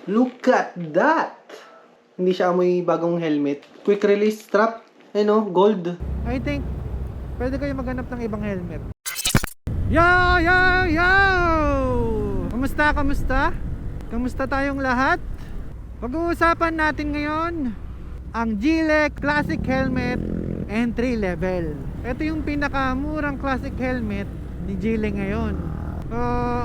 Look at that! Hindi siya amoy bagong helmet. Quick release strap. Ano, gold. I think, pwede kayo maghanap ng ibang helmet. Yo! Yo! Yo! Kamusta? Kamusta tayong lahat? Pag-uusapan natin ngayon ang Gillette Classic Helmet entry level. Ito yung pinakamurang classic helmet ni Gillette ngayon.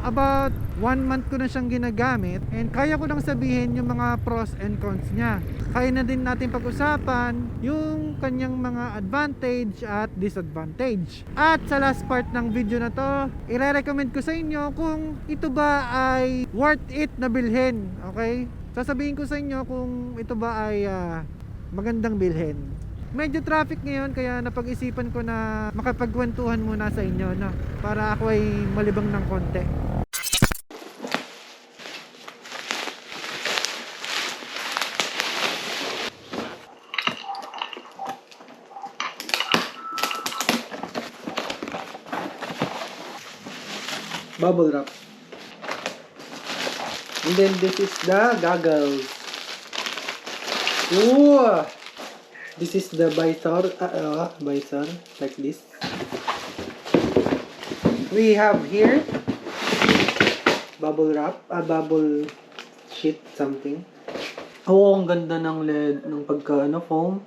About 1 month ko na siyang ginagamit and kaya ko lang sabihin yung mga pros and cons niya. Kaya na din natin pag-usapan yung kanyang mga advantage at disadvantage. At sa last part ng video na to, i-recommend ko sa inyo kung ito ba ay worth it na bilhin. Okay? Sasabihin ko sa inyo kung ito ba ay magandang bilhin. Medyo traffic ngayon kaya napag-isipan ko na makapagkwentuhan muna sa inyo, no? Para ako ay malibang ng konti. Bubble wrap. And then this is the goggles. Ooh! This is the visor, visor, like this. We have here bubble wrap, bubble sheet something. Oh, ang ganda ng LED, ng pagka foam.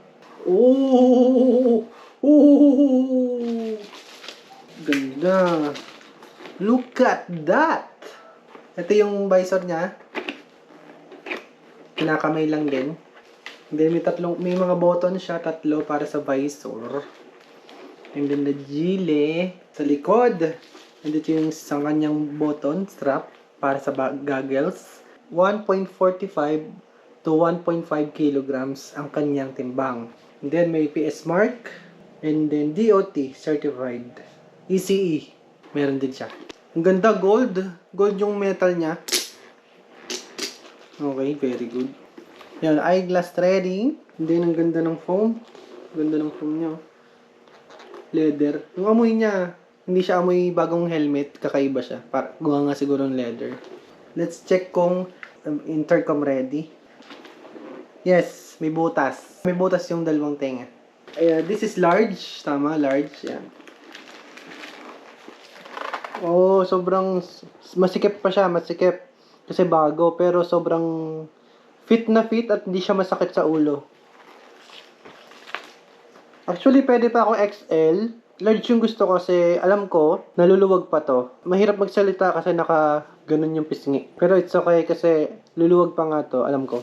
Oh! Oh! Ganda. Look at that! Ito yung visor niya. Kinakamay lang din. Then may mga button siya, 3 para sa visor. And then the Gillette sa likod. And ito yung sa kanyang button strap para sa goggles. 1.45 to 1.5 kilograms ang kanyang timbang. And then may PS mark. And then DOT certified. ECE. Meron din siya. Ang ganda, gold. Gold yung metal niya. Okay, very good. Yan, eyeglass threading. Hindi, ang ganda ng foam. Ganda ng foam niya. Leather. Yung amoy niya, hindi siya amoy bagong helmet. Kakaiba siya. Gawa nga siguro ng leather. Let's check kung intercom ready. Yes, may butas. May butas yung dalawang tenga. This is large. Tama, large. Yan. Oh, sobrang masikip pa siya. Masikip. Kasi bago. Pero sobrang fit na fit at hindi siya masakit sa ulo. Actually, pwede pa ako XL. Large yung gusto ko kasi alam ko, naluluwag pa to. Mahirap magsalita kasi ganun yung pisngi. Pero it's okay kasi luluwag pa nga to, alam ko.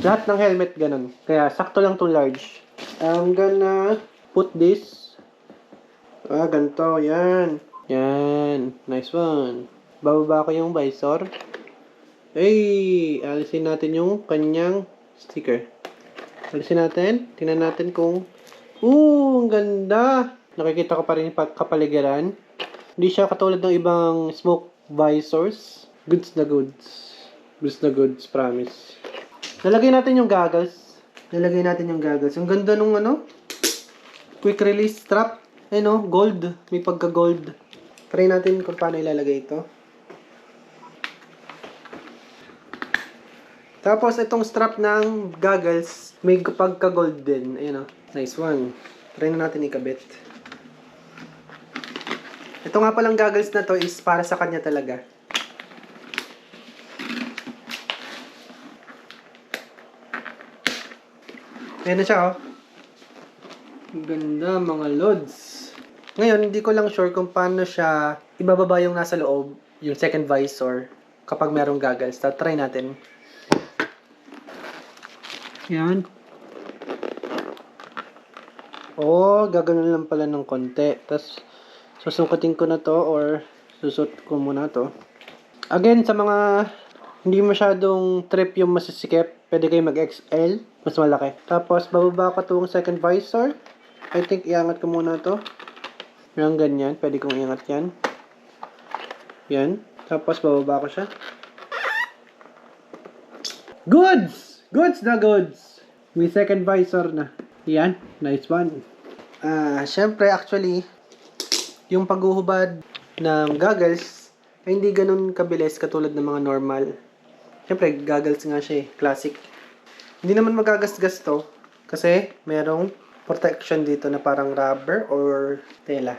Lahat ng helmet ganun. Kaya sakto lang tong large. I'm gonna put this. Ganito. Yan. Yan. Nice one. Bababa ko yung visor. Hey, alisin natin yung kanyang sticker. Alisin natin. Tingnan natin kung ang ganda. Nakikita ko pa rin yung kapaligiran. Hindi siya katulad ng ibang smoke visors. Goods na goods. Goods na goods, promise. Nalagay natin yung goggles. Ang ganda nung quick release strap. Gold. May pagka-gold. Try natin kung paano ilalagay ito. Tapos, itong strap ng goggles, may pagka-gold din. Ayan o. Nice one. Try na natin ikabit. Ito nga palang goggles na to is para sa kanya talaga. Ayan na siya o. Ganda mga lods. Ngayon, hindi ko lang sure kung paano siya ibababa yung nasa loob, yung second visor, kapag merong goggles. Try natin. Yan. Gaganon lang pala ng konti. Tapos, susungkutin ko na to or susut ko muna to. Again, sa mga hindi masyadong trip yung masisikip, pwede kayo mag-XL, mas malaki. Tapos, bababa ko itong second visor. I think, iangat ko muna to. Yung ganyan, pwede kong iangat yan. Yan. Tapos, bababa ko siya. Goods! Goods na goods! May second visor na. Yan, nice one. Syempre, actually, yung paghuhubad ng goggles ay hindi ganun kabilis katulad ng mga normal Siyempre, goggles nga siya eh. Classic. Hindi naman magagasgas to. Kasi merong protection dito na parang rubber or tela.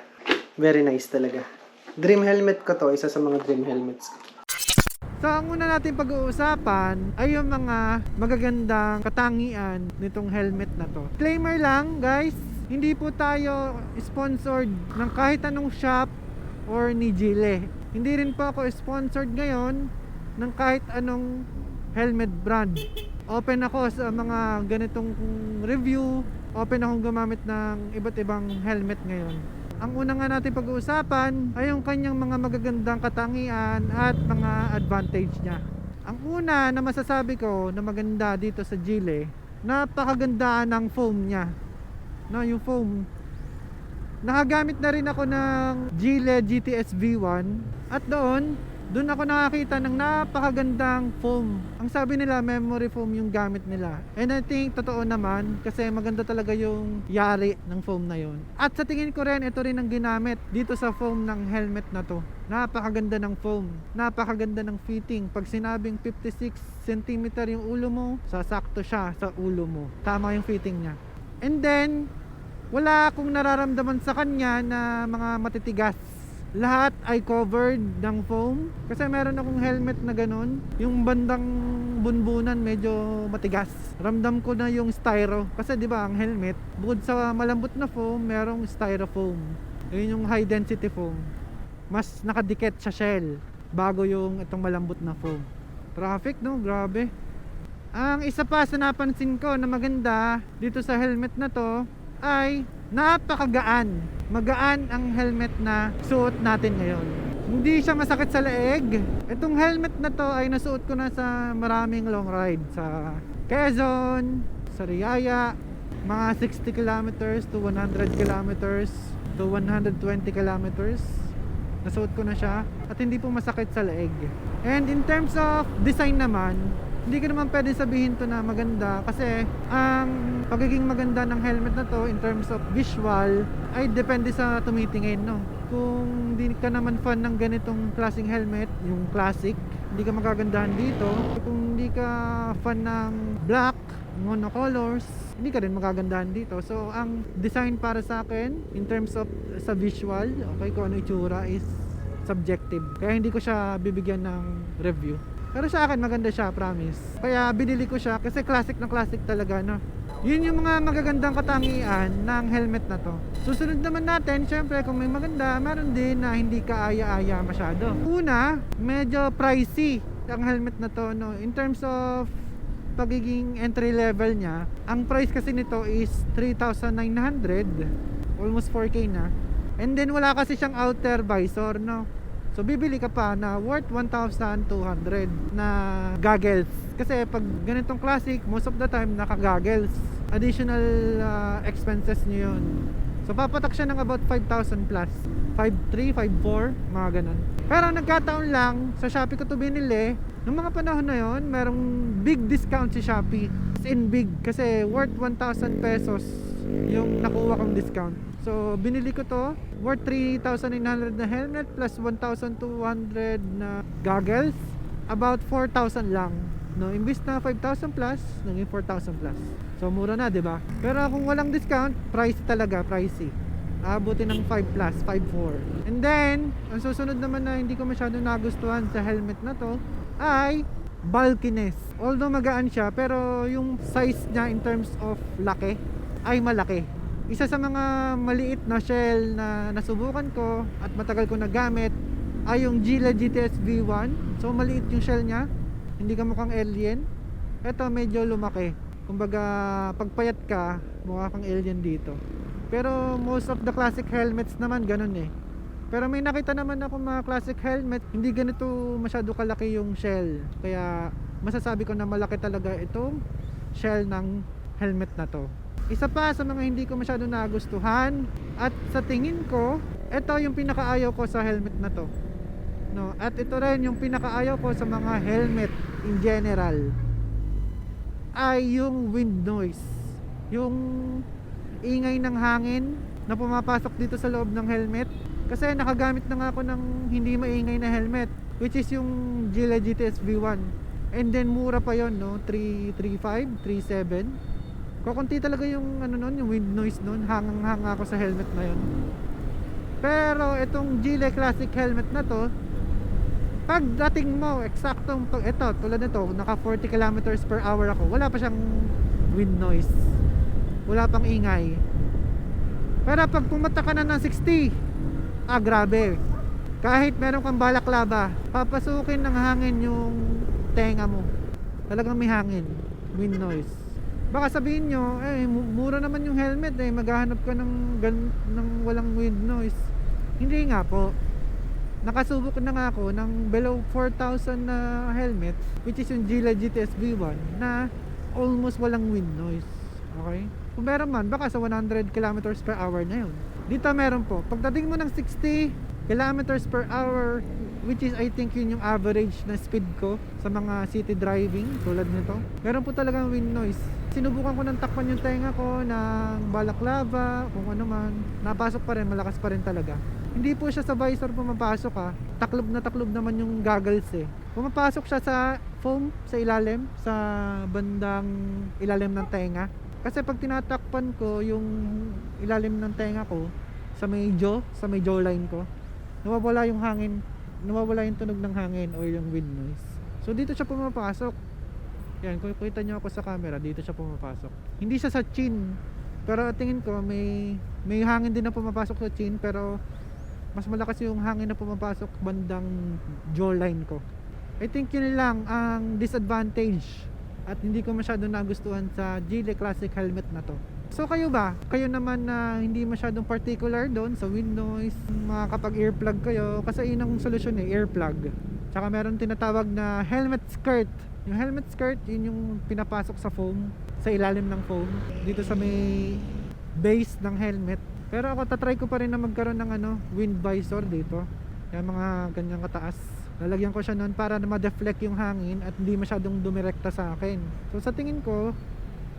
Very nice talaga. Dream helmet ko to. Isa sa mga dream helmets ko. So, ang una natin pag-uusapan ay yung mga magagandang katangian nitong helmet na to. Disclaimer lang, guys. Hindi po tayo sponsored ng kahit anong shop or ni Gile. Hindi rin po ako sponsored ngayon ng kahit anong helmet brand. Open ako sa mga ganitong review. Open akong gumamit ng iba't ibang helmet ngayon. Ang una nga natin pag-uusapan ay yung kanyang mga magagandang katangian at mga advantage niya. Ang una na masasabi ko na maganda dito sa Gile, napakaganda ng foam niya. No, yung foam. Nakagamit na rin ako ng Gile GTS V1 at doon ako nakakita ng napakagandang foam. Ang sabi nila, memory foam yung gamit nila. And I think totoo naman kasi maganda talaga yung yari ng foam na yun. At sa tingin ko rin, ito rin ang ginamit dito sa foam ng helmet na to. Napakaganda ng foam. Napakaganda ng fitting. Pag sinabing 56 cm yung ulo mo, sasakto siya sa ulo mo. Tama yung fitting niya. And then, wala akong nararamdaman sa kanya na mga matitigas. Lahat ay covered ng foam. Kasi meron akong helmet na ganun. Yung bandang bunbunan medyo matigas. Ramdam ko na yung styro. Kasi di ba ang helmet, bukod sa malambot na foam, merong styrofoam. Yun yung high density foam. Mas nakadikit sa shell bago yung itong malambot na foam. Traffic, no? Grabe. Ang isa pa sa napansin ko na maganda dito sa helmet na to ay napakagaan. Magaan ang helmet na suot natin ngayon. Hindi siya masakit sa leeg. Itong helmet na to ay nasuot ko na sa maraming long ride. Sa Quezon, sa Riyaya, mga 60 kilometers to 100 kilometers to 120 kilometers. Nasuot ko na siya at hindi po masakit sa leeg. And in terms of design naman, hindi ko naman pwede sabihin to na maganda kasi ang pagiging maganda ng helmet na to in terms of visual ay depende sa tumitingin, no? Kung hindi ka naman fan ng ganitong klaseng helmet, yung classic, hindi ka magagandahan dito. Kung hindi ka fan ng black, monocolors, hindi ka rin magagandahan dito. So ang design para sa akin in terms of sa visual, okay, kung ano itsura is subjective. Kaya hindi ko siya bibigyan ng review. Pero sa akin maganda siya, promise. Kaya binili ko siya kasi classic na classic talaga, no? Yun yung mga magagandang katangian ng helmet na to. Susunod naman natin, syempre kung may maganda, meron din na hindi ka aya-aya masyado. Una, medyo pricey ang helmet na to, no? In terms of pagiging entry level niya, ang price kasi nito is 3,900, almost 4K na. And then wala kasi siyang outer visor, no? So bibili ka pa na worth 1,200 na goggles. Kasi pag ganitong classic, most of the time naka-goggles. Additional expenses nyo yun. So papatak siya ng about 5,000 plus. 5,300, 5,400, mga ganun. Pero nagkataon lang, sa Shopee ko to binili. Nung mga panahon na yon, merong big discount si Shopee. As in big, kasi worth 1,000 pesos yung nakuha kong discount. So binili ko to, worth 3,900 na helmet plus 1,200 na goggles. About 4,000 lang, no? Imbis na 5,000 plus, naging 4,000 plus. So mura na, 'di ba? Pero kung walang discount, pricey talaga, pricey. Abutin ng 5 plus, 5,400. And then, ang susunod naman na hindi ko masyado nagustuhan sa helmet na to ay bulkiness. Although magaan siya, pero yung size niya in terms of laki ay malaki. Isa sa mga maliit na shell na nasubukan ko at matagal ko nagamit ay yung Gile GTS V1. So maliit yung shell niya, hindi ka mukhang alien. Ito medyo lumaki. Kumbaga pagpayat ka, mukha kang alien dito. Pero most of the classic helmets naman ganun eh. Pero may nakita naman ako mga classic helmet, hindi ganito masyado kalaki yung shell. Kaya masasabi ko na malaki talaga itong shell ng helmet na to. Isa pa sa mga hindi ko masyado nagustuhan at sa tingin ko, ito yung pinakaayaw ko sa helmet na to, no? At ito rin yung pinakaayaw ko sa mga helmet in general ay yung wind noise. Yung ingay ng hangin na pumapasok dito sa loob ng helmet. Kasi nakagamit na nga ako ng hindi maingay na helmet, which is yung Gile GTS V1. And then mura pa yon, no? 335, 37. Kukunti talaga yung ano nun, yung wind noise nun. Hangang-hanga ako sa helmet na yon. Pero itong Gile Classic helmet na to, pagdating mo, eksaktong ito, tulad nito, naka 40 kilometers per hour ako, wala pa siyang wind noise. Wala pang ingay. Pero pag pumunta ka na ng 60, grabe. Kahit meron kang balaklava, papasukin ng hangin yung tenga mo. Talagang may hangin, wind noise. Baka sabihin nyo, mura naman yung helmet, maghahanap ka ng walang wind noise. Hindi nga po. Nakasubok na nga ako ng below 4,000 na helmet, which is yung Gila GTS V1, na almost walang wind noise. Okay? Kung meron man, baka sa 100 kilometers per hour na yun. Dito meron po. Pagdating mo ng 60 kilometers per hour, which is I think yun yung average na speed ko sa mga city driving tulad nito, meron po talagang wind noise. Sinubukan ko ng takpan yung tenga ko ng balaklava, kung ano man, napasok pa rin, malakas pa rin talaga. Hindi po siya sa visor pumapasok taklob naman yung goggles pumapasok siya sa foam, sa ilalim, sa bandang ilalim ng tenga. Kasi pag tinatakpan ko yung ilalim ng tenga ko sa may jawline ko, nawawala yung hangin, nawawala yung tunog ng hangin o yung wind noise. So dito siya pumapasok. Yan, kung kita nyo ako sa camera, dito siya pumapasok. Hindi siya sa chin, pero tingin ko may hangin din na pumapasok sa chin, pero mas malakas yung hangin na pumapasok bandang jawline ko. I think yun lang ang disadvantage at hindi ko masyado nagustuhan sa Gile Classic helmet na to. So kayo ba? Kayo naman na hindi masyadong particular doon sa wind noise, makakapag-earplug kayo kasi yun ang solusyon earplug. Tsaka meron tinatawag na helmet skirt. Yung helmet skirt, yun yung pinapasok sa foam, sa ilalim ng foam, dito sa may base ng helmet. Pero ako tatry ko pa rin na magkaroon ng wind visor dito. Yung mga ganyang kataas. Lalagyan ko siya noon para na ma-deflect yung hangin at hindi masyadong dumirekta sa akin. So sa tingin ko,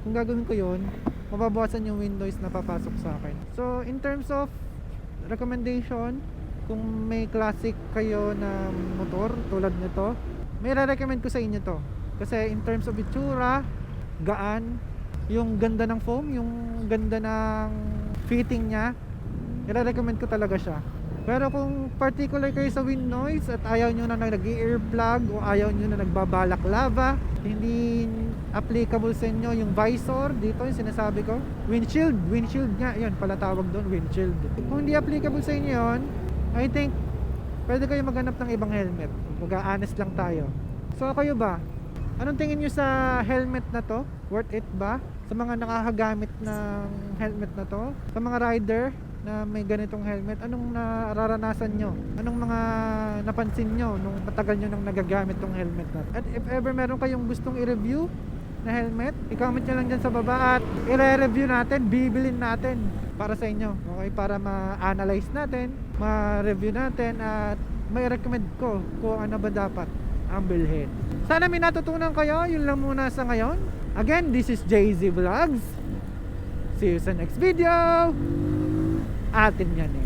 kung gagawin ko yon, mababawasan yung wind noise na papasok sa akin. So in terms of recommendation, kung may classic kayo na motor tulad nito, may re-recommend ko sa inyo to. Kasi in terms of itsura, gaan, yung ganda ng foam, yung ganda ng fitting niya, i-recommend ko talaga siya. Pero kung particular kayo sa wind noise at ayaw nyo na nag-earplug o ayaw nyo na nagbabalaklava, hindi applicable sa inyo yung visor dito, yung sinasabi ko, windshield nga, yun pala tawag doon, windshield. Kung hindi applicable sa inyo yun, I think pwede kayo maghanap ng ibang helmet. Mag-honest lang tayo. So kayo ba? Anong tingin nyo sa helmet na to? Worth it ba? Sa mga nakakagamit ng helmet na to? Sa mga rider na may ganitong helmet, anong nararanasan nyo? Anong mga napansin nyo nung matagal nyo nang nagagamit tong helmet na to? At if ever meron kayong gustong i-review na helmet, i-comment nyo lang dyan sa baba at i-re-review natin, bibilin natin para sa inyo. Okay? Para ma-analyze natin, ma-review natin at may recommend ko kung ano ba dapat ang bilhin. Sana may natutunan kayo. Yun lang muna sa ngayon. Again, this is JZ Vlogs. See you sa next video. Atin yan